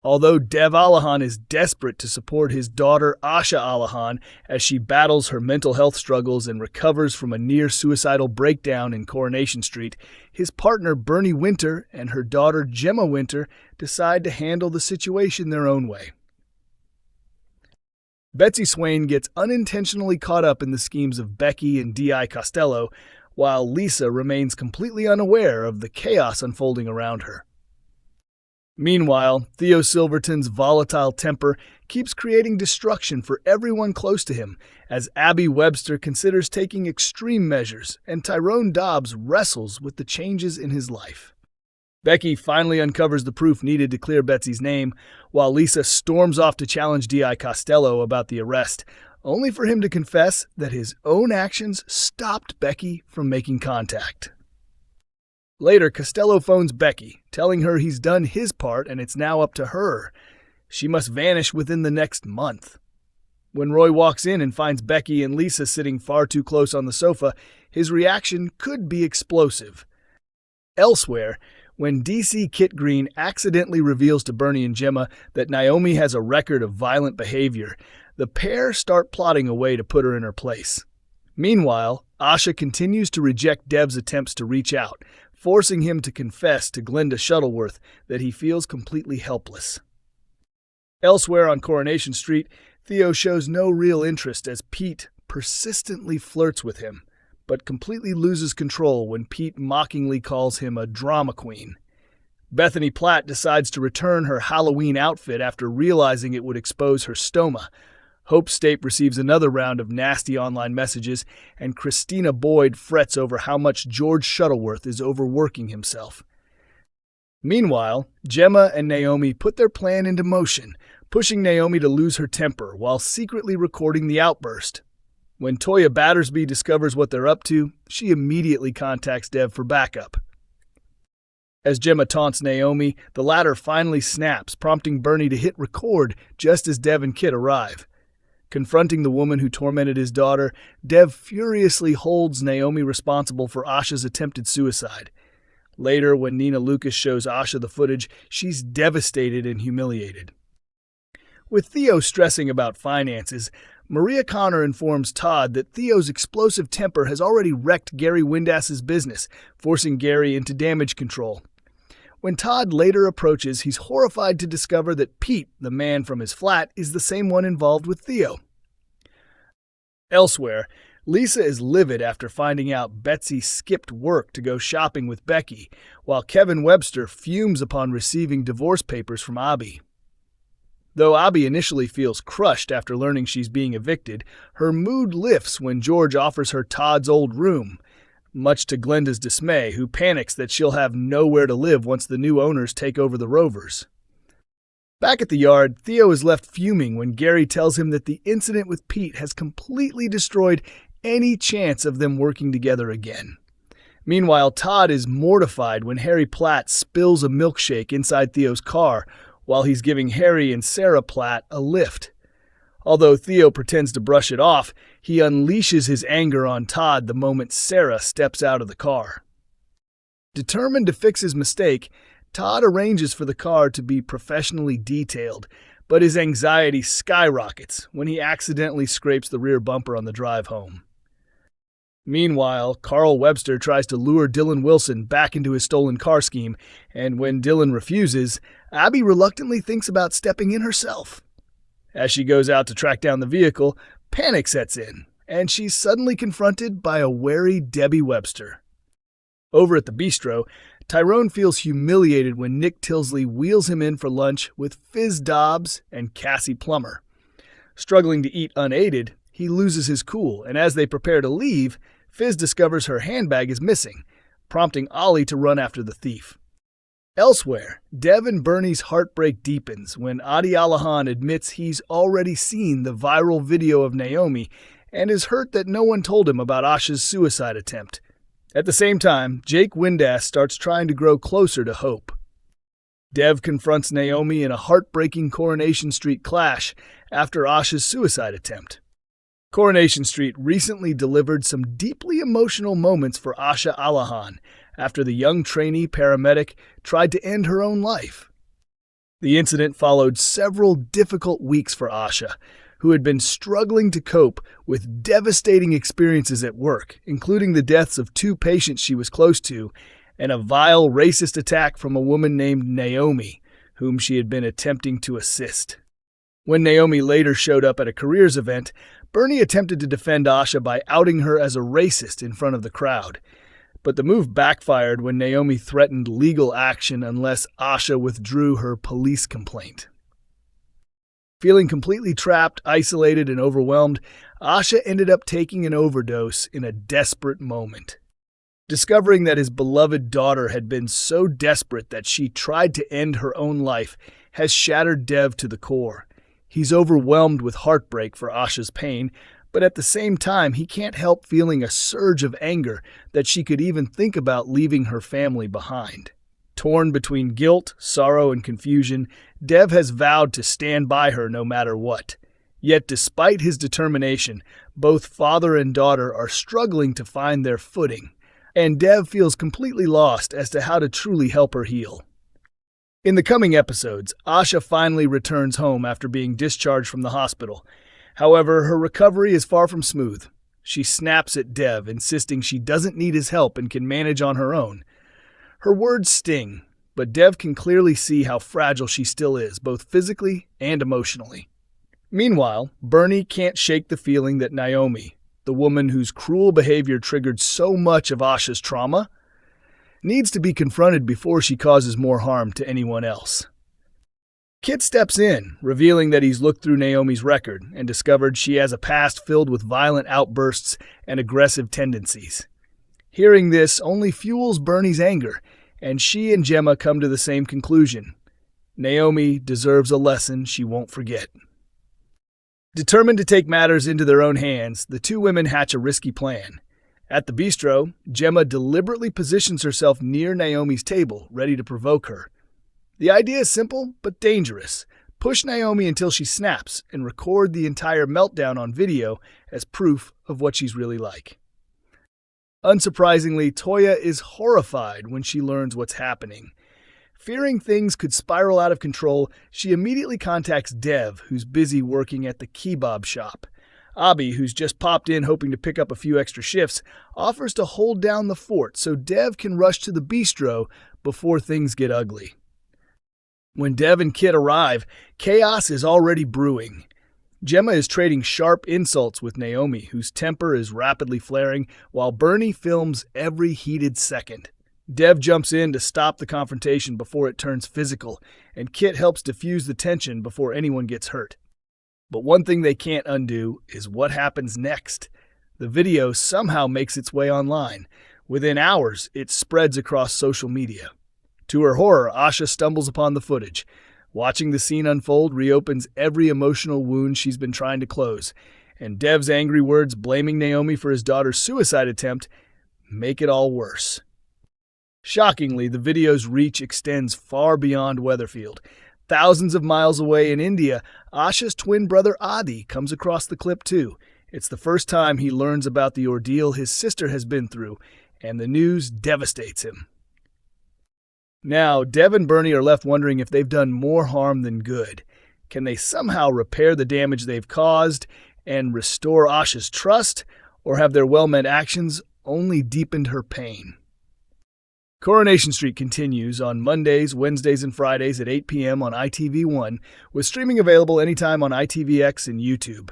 Although Dev Alahan is desperate to support his daughter Asha Alahan as she battles her mental health struggles and recovers from a near-suicidal breakdown in Coronation Street, his partner Bernie Winter and her daughter Gemma Winter decide to handle the situation their own way. Betsy Swain gets unintentionally caught up in the schemes of Becky and D.I. Costello, while Lisa remains completely unaware of the chaos unfolding around her. Meanwhile, Theo Silverton's volatile temper keeps creating destruction for everyone close to him as Abby Webster considers taking extreme measures and Tyrone Dobbs wrestles with the changes in his life. Becky finally uncovers the proof needed to clear Betsy's name, while Lisa storms off to challenge D.I. Costello about the arrest, only for him to confess that his own actions stopped Becky from making contact. Later, Costello phones Becky, telling her he's done his part and it's now up to her. She must vanish within the next month. When Roy walks in and finds Becky and Lisa sitting far too close on the sofa, his reaction could be explosive. Elsewhere, when DC Kit Green accidentally reveals to Bernie and Gemma that Naomi has a record of violent behavior, the pair start plotting a way to put her in her place. Meanwhile, Asha continues to reject Dev's attempts to reach out, forcing him to confess to Glenda Shuttleworth that he feels completely helpless. Elsewhere on Coronation Street, Theo shows no real interest as Pete persistently flirts with him, but completely loses control when Pete mockingly calls him a drama queen. Bethany Platt decides to return her Halloween outfit after realizing it would expose her stoma. Hope Stape receives another round of nasty online messages, and Christina Boyd frets over how much George Shuttleworth is overworking himself. Meanwhile, Gemma and Naomi put their plan into motion, pushing Naomi to lose her temper while secretly recording the outburst. When Toya Battersby discovers what they're up to, she immediately contacts Dev for backup. As Gemma taunts Naomi, the latter finally snaps, prompting Bernie to hit record just as Dev and Kit arrive. Confronting the woman who tormented his daughter, Dev furiously holds Naomi responsible for Asha's attempted suicide. Later, when Nina Lucas shows Asha the footage, she's devastated and humiliated. With Theo stressing about finances, Maria Connor informs Todd that Theo's explosive temper has already wrecked Gary Windass's business, forcing Gary into damage control. When Todd later approaches, he's horrified to discover that Pete, the man from his flat, is the same one involved with Theo. Elsewhere, Lisa is livid after finding out Betsy skipped work to go shopping with Becky, while Kevin Webster fumes upon receiving divorce papers from Abby. Though Abby initially feels crushed after learning she's being evicted, her mood lifts when George offers her Todd's old room, much to Glenda's dismay, who panics that she'll have nowhere to live once the new owners take over the Rovers. Back at the yard, Theo is left fuming when Gary tells him that the incident with Pete has completely destroyed any chance of them working together again. Meanwhile, Todd is mortified when Harry Platt spills a milkshake inside Theo's car while he's giving Harry and Sarah Platt a lift. Although Theo pretends to brush it off, he unleashes his anger on Todd the moment Sarah steps out of the car. Determined to fix his mistake, Todd arranges for the car to be professionally detailed, but his anxiety skyrockets when he accidentally scrapes the rear bumper on the drive home. Meanwhile, Carl Webster tries to lure Dylan Wilson back into his stolen car scheme, and when Dylan refuses, Abby reluctantly thinks about stepping in herself. As she goes out to track down the vehicle, panic sets in, and she's suddenly confronted by a wary Debbie Webster. Over at the bistro, Tyrone feels humiliated when Nick Tilsley wheels him in for lunch with Fizz Dobbs and Cassie Plummer. Struggling to eat unaided, he loses his cool, and as they prepare to leave, Fizz discovers her handbag is missing, prompting Ollie to run after the thief. Elsewhere, Dev and Bernie's heartbreak deepens when Adi Alahan admits he's already seen the viral video of Naomi and is hurt that no one told him about Asha's suicide attempt. At the same time, Jake Windass starts trying to grow closer to Hope. Dev confronts Naomi in a heartbreaking Coronation Street clash after Asha's suicide attempt. Coronation Street recently delivered some deeply emotional moments for Asha Alahan after the young trainee paramedic tried to end her own life. The incident followed several difficult weeks for Asha, who had been struggling to cope with devastating experiences at work, including the deaths of 2 patients she was close to and a vile racist attack from a woman named Naomi, whom she had been attempting to assist. When Naomi later showed up at a careers event, Bernie attempted to defend Asha by outing her as a racist in front of the crowd. But the move backfired when Naomi threatened legal action unless Asha withdrew her police complaint. Feeling completely trapped, isolated, and overwhelmed, Asha ended up taking an overdose in a desperate moment. Discovering that his beloved daughter had been so desperate that she tried to end her own life has shattered Dev to the core. He's overwhelmed with heartbreak for Asha's pain, but at the same time, he can't help feeling a surge of anger that she could even think about leaving her family behind. Torn between guilt, sorrow, and confusion, Dev has vowed to stand by her no matter what. Yet despite his determination, both father and daughter are struggling to find their footing, and Dev feels completely lost as to how to truly help her heal. In the coming episodes, Asha finally returns home after being discharged from the hospital. However, her recovery is far from smooth. She snaps at Dev, insisting she doesn't need his help and can manage on her own. Her words sting, but Dev can clearly see how fragile she still is, both physically and emotionally. Meanwhile, Bernie can't shake the feeling that Naomi, the woman whose cruel behavior triggered so much of Asha's trauma, needs to be confronted before she causes more harm to anyone else. Kit steps in, revealing that he's looked through Naomi's record and discovered she has a past filled with violent outbursts and aggressive tendencies. Hearing this only fuels Bernie's anger, and she and Gemma come to the same conclusion. Naomi deserves a lesson she won't forget. Determined to take matters into their own hands, the 2 women hatch a risky plan. At the bistro, Gemma deliberately positions herself near Naomi's table, ready to provoke her. The idea is simple, but dangerous. Push Naomi until she snaps and record the entire meltdown on video as proof of what she's really like. Unsurprisingly, Toya is horrified when she learns what's happening. Fearing things could spiral out of control, she immediately contacts Dev, who's busy working at the kebab shop. Abby, who's just popped in hoping to pick up a few extra shifts, offers to hold down the fort so Dev can rush to the bistro before things get ugly. When Dev and Kit arrive, chaos is already brewing. Gemma is trading sharp insults with Naomi, whose temper is rapidly flaring, while Bernie films every heated second. Dev jumps in to stop the confrontation before it turns physical, and Kit helps diffuse the tension before anyone gets hurt. But one thing they can't undo is what happens next. The video somehow makes its way online. Within hours, it spreads across social media. To her horror, Asha stumbles upon the footage. Watching the scene unfold reopens every emotional wound she's been trying to close, and Dev's angry words blaming Naomi for his daughter's suicide attempt make it all worse. Shockingly, the video's reach extends far beyond Weatherfield. Thousands of miles away in India, Asha's twin brother Adi comes across the clip too. It's the first time he learns about the ordeal his sister has been through, and the news devastates him. Now, Dev and Bernie are left wondering if they've done more harm than good. Can they somehow repair the damage they've caused and restore Asha's trust, or have their well-meant actions only deepened her pain? Coronation Street continues on Mondays, Wednesdays, and Fridays at 8 p.m. on ITV1, with streaming available anytime on ITVX and YouTube.